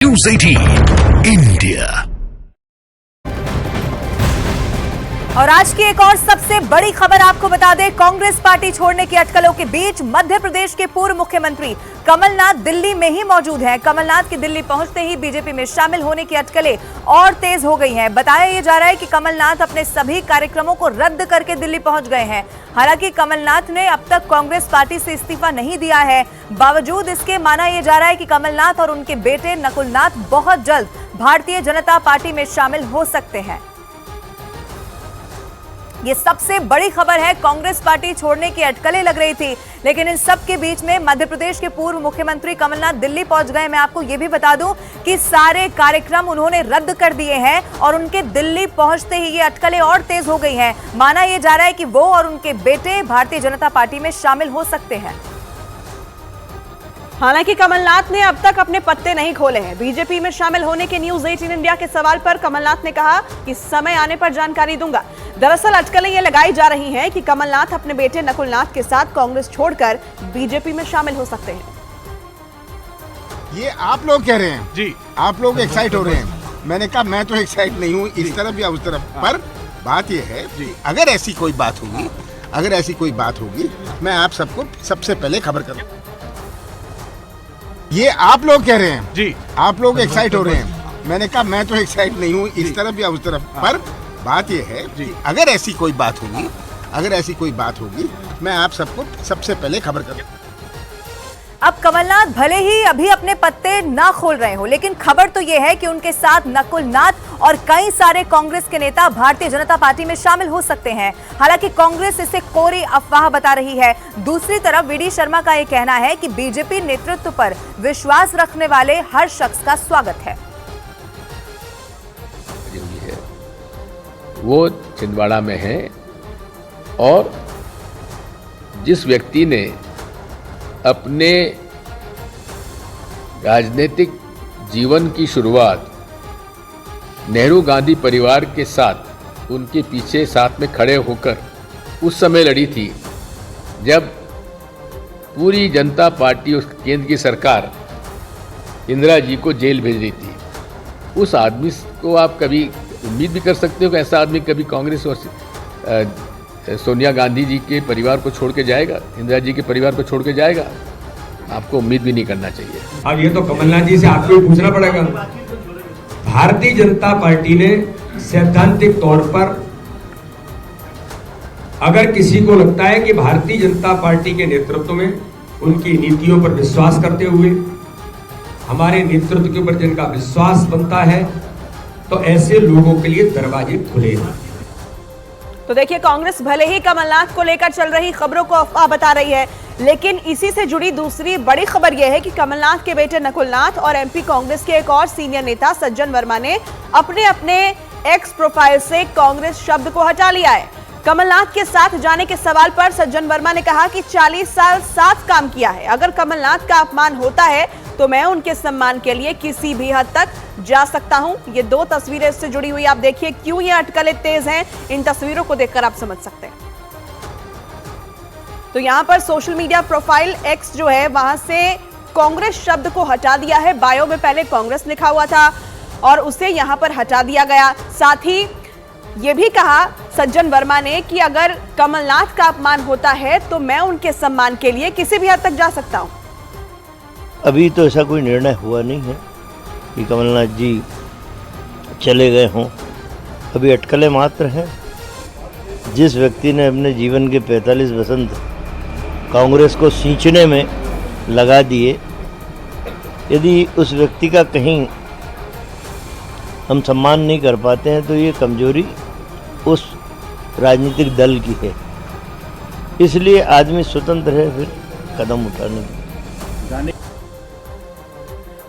News 18 India. और आज की एक और सबसे बड़ी खबर आपको बता दें, कांग्रेस पार्टी छोड़ने की अटकलों के बीच मध्य प्रदेश के पूर्व मुख्यमंत्री कमलनाथ दिल्ली में ही मौजूद हैं। कमलनाथ की दिल्ली पहुंचते ही बीजेपी में शामिल होने की अटकलें और तेज हो गई हैं। बताया यह जा रहा है कि कमलनाथ अपने सभी कार्यक्रमों को रद्द करके दिल्ली पहुंच गए हैं। हालांकि कमलनाथ ने अब तक कांग्रेस पार्टी से इस्तीफा नहीं दिया है। बावजूद इसके माना यह जा रहा है कि कमलनाथ और उनके बेटे नकुलनाथ बहुत जल्द भारतीय जनता पार्टी में शामिल हो सकते हैं। ये सबसे बड़ी खबर है। कांग्रेस पार्टी छोड़ने की अटकलें लग रही थी, लेकिन इन सब के बीच में मध्य प्रदेश के पूर्व मुख्यमंत्री कमलनाथ दिल्ली पहुंच गए। मैं आपको ये भी बता दूं कि सारे कार्यक्रम उन्होंने रद्द कर दिए हैं और उनके दिल्ली पहुंचते ही ये अटकलें और तेज हो गई हैं। माना यह जा रहा है कि वो और उनके बेटे भारतीय जनता पार्टी में शामिल हो सकते हैं। हालांकि कमलनाथ ने अब तक अपने पत्ते नहीं खोले हैं। बीजेपी में शामिल होने के न्यूज 18 इंडिया के सवाल पर कमलनाथ ने कहा कि समय आने पर जानकारी दूंगा। दरअसल अटकलें ये लगाई जा रही हैं कि कमलनाथ अपने बेटे नकुलनाथ के साथ कांग्रेस छोड़कर बीजेपी में शामिल हो सकते हैं। ये आप लोग कह रहे हैं जी, आप लोग एक्साइट हो रहे हैं। मैंने कहा मैं तो एक्साइट नहीं हूँ इस तरफ या उस तरफ। पर बात ये है जी। अगर ऐसी कोई बात होगी मैं आप सबको सबसे पहले खबर करूँ। ये आप लोग कह रहे हैं जी, आप लोग एक्साइट हो रहे हैं। मैंने कहा मैं तो एक्साइट नहीं हूँ इस तरफ या उस तरफ। पर बात ये है कि अगर ऐसी कोई बात होगी मैं आप सबको सबसे पहले खबर करूँ। अब कमलनाथ भले ही अभी अपने पत्ते ना खोल रहे हो, लेकिन खबर तो यह है कि उनके साथ नकुलनाथ और कई सारे कांग्रेस के नेता भारतीय जनता पार्टी में शामिल हो सकते हैं। हालांकि कांग्रेस इसे कोरी अफवाह बता रही है। दूसरी तरफ वीडी शर्मा का यह कहना है कि बीजेपी नेतृत्व पर विश्वास रखने वाले हर शख्स का स्वागत है। वो छिंदवाड़ा में है और जिस व्यक्ति ने अपने राजनीतिक जीवन की शुरुआत नेहरू गांधी परिवार के साथ उनके पीछे साथ में खड़े होकर उस समय लड़ी थी जब पूरी जनता पार्टी उस केंद्र की सरकार इंदिरा जी को जेल भेज रही थी, उस आदमी को आप कभी उम्मीद भी कर सकते हो कि ऐसा आदमी कभी कांग्रेस और सोनिया गांधी जी के परिवार को छोड़ के जाएगा, इंदिरा जी के परिवार को छोड़ के जाएगा? आपको उम्मीद भी नहीं करना चाहिए। अब ये तो कमलनाथ जी से आपको ही पूछना पड़ेगा। भारतीय जनता पार्टी ने सैद्धांतिक तौर पर अगर किसी को लगता है कि भारतीय जनता पार्टी के नेतृत्व में उनकी नीतियों पर विश्वास करते हुए हमारे नेतृत्व के ऊपर जिनका विश्वास बनता है, तो ऐसे लोगों के लिए दरवाजे खुले हैं। तो देखिए, कांग्रेस भले ही कमलनाथ को लेकर चल रही खबरों को अफवाह बता रही है, लेकिन इसी से जुड़ी दूसरी बड़ी खबर यह है कि कमलनाथ के बेटे नकुलनाथ और एमपी कांग्रेस के एक और सीनियर नेता सज्जन वर्मा ने अपने एक्स प्रोफाइल से कांग्रेस शब्द को हटा लिया है। कमलनाथ के साथ जाने के सवाल पर सज्जन वर्मा ने कहा कि 40 साल साथ काम किया है। अगर कमलनाथ का अपमान होता है तो मैं उनके सम्मान के लिए किसी भी हद तक जा सकता हूं। ये दो तस्वीरें इससे जुड़ी हुई, आप देखिए क्यों ये अटकलें तेज हैं। इन तस्वीरों को देखकर आप समझ सकते हैं। तो यहां पर सोशल मीडिया प्रोफाइल एक्स जो है वहां से कांग्रेस शब्द को हटा दिया है। बायो में पहले कांग्रेस लिखा हुआ था और उसे यहां पर हटा दिया गया। साथ ही ये भी कहा सज्जन वर्मा ने कि अगर कमलनाथ का अपमान होता है तो मैं उनके सम्मान के लिए किसी भी हद तक जा सकता हूं। अभी तो ऐसा कोई निर्णय हुआ नहीं है कि कमलनाथ जी चले गए हों। अभी अटकलें मात्र हैं। जिस व्यक्ति ने अपने जीवन के 45 वसंत कांग्रेस को सींचने में लगा दिए, यदि उस व्यक्ति का कहीं हम सम्मान नहीं कर पाते हैं तो ये कमजोरी उस राजनीतिक दल की है। इसलिए आदमी स्वतंत्र है फिर कदम उठाने की।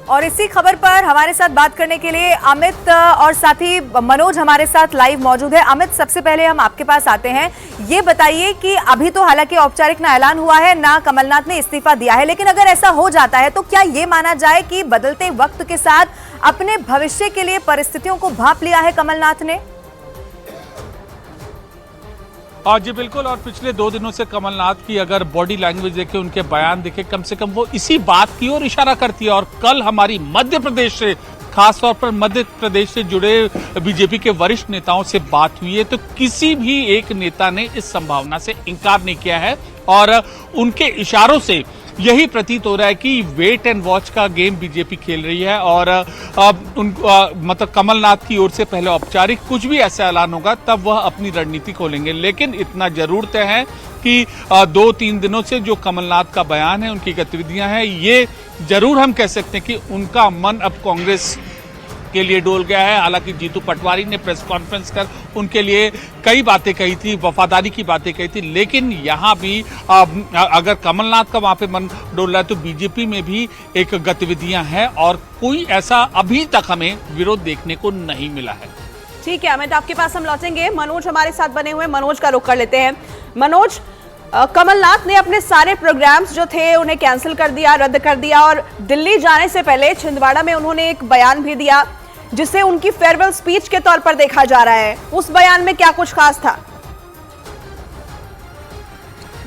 और इसी खबर पर हमारे साथ बात करने के लिए अमित और साथी मनोज हमारे साथ लाइव मौजूद है। अमित, सबसे पहले हम आपके पास आते हैं। ये बताइए कि अभी तो हालांकि औपचारिक ना ऐलान हुआ है ना कमलनाथ ने इस्तीफा दिया है, लेकिन अगर ऐसा हो जाता है तो क्या ये माना जाए कि बदलते वक्त के साथ अपने भविष्य के लिए परिस्थितियों को भांप लिया है कमलनाथ ने? और जी बिल्कुल, और पिछले 2 दिनों से कमलनाथ की अगर बॉडी लैंग्वेज देखे, उनके बयान देखे, कम से कम वो इसी बात की ओर इशारा करती है। और कल हमारी मध्य प्रदेश से, खासतौर पर मध्य प्रदेश से जुड़े बीजेपी के वरिष्ठ नेताओं से बात हुई है, तो किसी भी एक नेता ने इस संभावना से इनकार नहीं किया है। और उनके इशारों से यही प्रतीत हो रहा है कि वेट एंड वॉच का गेम बीजेपी खेल रही है। और मतलब कमलनाथ की ओर से पहले औपचारिक कुछ भी ऐसा ऐलान होगा तब वह अपनी रणनीति खोलेंगे। लेकिन इतना जरूर तय है कि 2-3 दिनों से जो कमलनाथ का बयान है, उनकी गतिविधियां हैं, ये जरूर हम कह सकते हैं कि उनका मन अब कांग्रेस के लिए डोल गया है। हालांकि जीतू पटवारी ने प्रेस कॉन्फ्रेंस कर उनके लिए कई बातें कही थी, वफादारी की बातें कही थी, लेकिन यहाँ भी अगर कमलनाथ का वहां पे मन डोल रहा है तो बीजेपी में भी एक गतिविधियां हैं और कोई ऐसा अभी तक हमें विरोध देखने को नहीं मिला है। ठीक है अमित, आपके पास हम लौटेंगे। मनोज हमारे साथ बने हुए, मनोज का रुख कर लेते हैं। मनोज, कमलनाथ ने अपने सारे प्रोग्राम्स जो थे उन्हें कैंसिल कर दिया, रद्द कर दिया, और दिल्ली जाने से पहले छिंदवाड़ा में उन्होंने एक बयान भी दिया जिसे उनकी फेयरवेल स्पीच के तौर पर देखा जा रहा है। उस बयान में क्या कुछ खास था?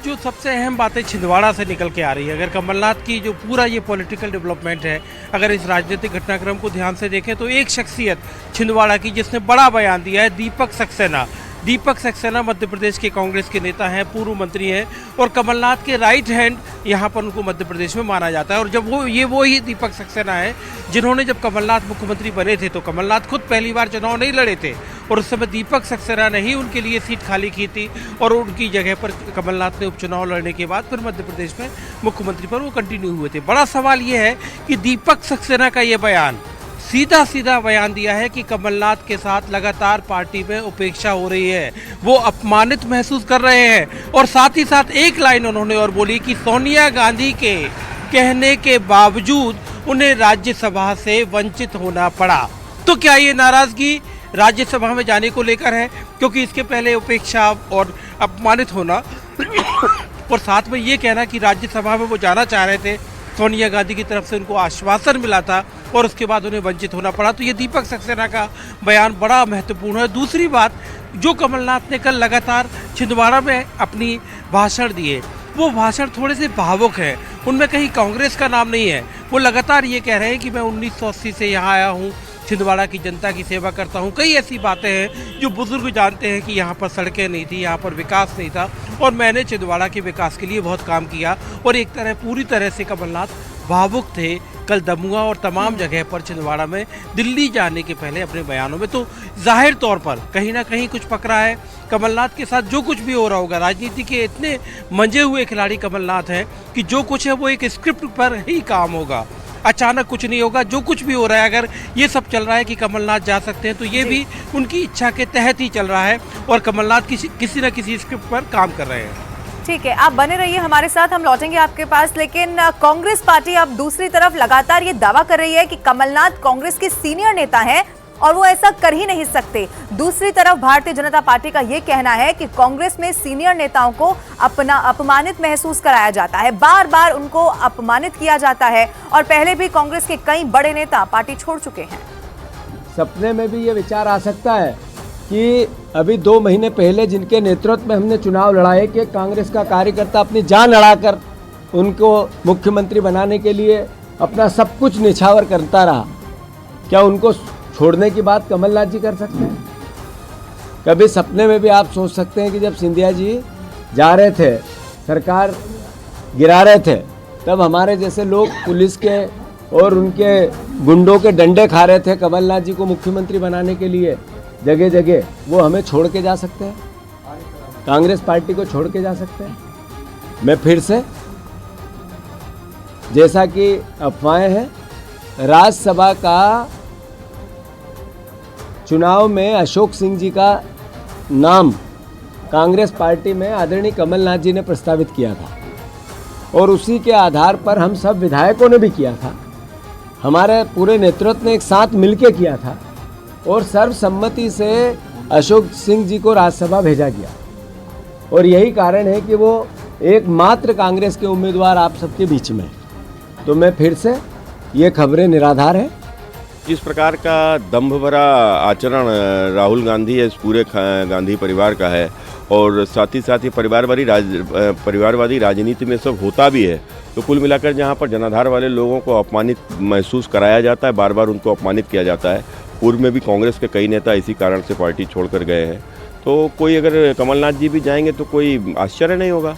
जो सबसे अहम बातें छिंदवाड़ा से निकल के आ रही है, अगर कमलनाथ की जो पूरा ये पॉलिटिकल डेवलपमेंट है, अगर इस राजनीतिक घटनाक्रम को ध्यान से देखें तो एक शख्सियत छिंदवाड़ा की जिसने बड़ा बयान दिया है, दीपक सक्सेना। दीपक सक्सेना मध्य प्रदेश के कांग्रेस के नेता हैं, पूर्व मंत्री हैं और कमलनाथ के राइट हैंड यहाँ पर उनको मध्य प्रदेश में माना जाता है। और जब वो ही दीपक सक्सेना है जिन्होंने, जब कमलनाथ मुख्यमंत्री बने थे तो कमलनाथ खुद पहली बार चुनाव नहीं लड़े थे और उस समय दीपक सक्सेना ने ही उनके लिए सीट खाली की थी और उनकी जगह पर कमलनाथ ने उपचुनाव लड़ने के बाद फिर मध्य प्रदेश में मुख्यमंत्री पर वो कंटिन्यू हुए थे। बड़ा सवाल ये है कि दीपक सक्सेना का ये बयान सीधा बयान दिया है कि कमलनाथ के साथ लगातार पार्टी में उपेक्षा हो रही है, वो अपमानित महसूस कर रहे हैं। और साथ ही साथ एक लाइन उन्होंने और बोली कि सोनिया गांधी के कहने के बावजूद उन्हें राज्यसभा से वंचित होना पड़ा। तो क्या ये नाराजगी राज्यसभा में जाने को लेकर है? क्योंकि इसके पहले उपेक्षा और अपमानित होना और साथ में ये कहना कि राज्यसभा में वो जाना चाह रहे थे, सोनिया गांधी की तरफ से उनको आश्वासन मिला था और उसके बाद उन्हें वंचित होना पड़ा। तो ये दीपक सक्सेना का बयान बड़ा महत्वपूर्ण है। दूसरी बात, जो कमलनाथ ने कल लगातार छिंदवाड़ा में अपनी भाषण दिए, वो भाषण थोड़े से भावुक हैं, उनमें कहीं कांग्रेस का नाम नहीं है। वो लगातार ये कह रहे हैं कि मैं 1980 से यहाँ आया हूँ, छिंदवाड़ा की जनता की सेवा करता हूँ। कई ऐसी बातें हैं जो बुजुर्ग जानते हैं कि यहाँ पर सड़कें नहीं थी, यहाँ पर विकास नहीं था और मैंने छिंदवाड़ा के विकास के लिए बहुत काम किया। और एक तरह पूरी तरह से कमलनाथ भावुक थे कल दमुआ और तमाम जगह पर छिंदवाड़ा में दिल्ली जाने के पहले अपने बयानों में। तो जाहिर तौर पर कहीं ना कहीं कुछ पकड़ा है। कमलनाथ के साथ जो कुछ भी हो रहा होगा, राजनीति के इतने मंजे हुए खिलाड़ी कमलनाथ हैं कि जो कुछ है वो एक स्क्रिप्ट पर ही काम होगा, अचानक कुछ नहीं होगा। जो कुछ भी हो रहा है, अगर ये सब चल रहा है कि कमलनाथ जा सकते हैं तो ये भी उनकी इच्छा के तहत ही चल रहा है और कमलनाथ किसी न किसी स्क्रिप्ट पर काम कर रहे हैं। ठीक है, आप बने रहिए हमारे साथ, हम लौटेंगे आपके पास। लेकिन कांग्रेस पार्टी अब दूसरी तरफ लगातार ये दावा कर रही है कि कमलनाथ कांग्रेस के सीनियर नेता हैं और वो ऐसा कर ही नहीं सकते। दूसरी तरफ भारतीय जनता पार्टी का ये कहना है कि कांग्रेस में सीनियर नेताओं को अपना अपमानित महसूस कराया जाता है, बार बार उनको अपमानित किया जाता है और पहले भी कांग्रेस के कई बड़े नेता पार्टी छोड़ चुके हैं। सपने में भी ये विचार आ सकता है कि अभी 2 महीने पहले जिनके नेतृत्व में हमने चुनाव लड़ाए कि कांग्रेस का कार्यकर्ता अपनी जान लड़ाकर उनको मुख्यमंत्री बनाने के लिए अपना सब कुछ निछावर करता रहा, क्या उनको छोड़ने की बात कमलनाथ जी कर सकते हैं? कभी सपने में भी आप सोच सकते हैं कि जब सिंधिया जी जा रहे थे, सरकार गिरा रहे थे, तब हमारे जैसे लोग पुलिस के और उनके गुंडों के डंडे खा रहे थे कमलनाथ जी को मुख्यमंत्री बनाने के लिए जगह जगह, वो हमें छोड़ के जा सकते हैं? कांग्रेस पार्टी को छोड़ के जा सकते हैं? मैं फिर से, जैसा कि अफवाहें हैं, राज्यसभा का चुनाव में अशोक सिंह जी का नाम कांग्रेस पार्टी में आदरणीय कमलनाथ जी ने प्रस्तावित किया था और उसी के आधार पर हम सब विधायकों ने भी किया था, हमारे पूरे नेतृत्व ने एक साथ मिलकर किया था और सर्वसम्मति से अशोक सिंह जी को राज्यसभा भेजा गया। और यही कारण है कि वो एकमात्र कांग्रेस के उम्मीदवार आप सबके बीच में। तो मैं फिर से, ये खबरें निराधार हैं। जिस प्रकार का दंभ भरा आचरण राहुल गांधी इस पूरे गांधी परिवार का है और साथ ही परिवारवादी राजनीति में सब होता भी है। तो कुल मिलाकर जहाँ पर जनाधार वाले लोगों को अपमानित महसूस कराया जाता है, बार बार उनको अपमानित किया जाता है। पूर्व में भी कांग्रेस के कई नेता इसी कारण से पार्टी छोड़कर गए हैं। तो कोई अगर कमलनाथ जी भी जाएंगे तो कोई आश्चर्य नहीं होगा।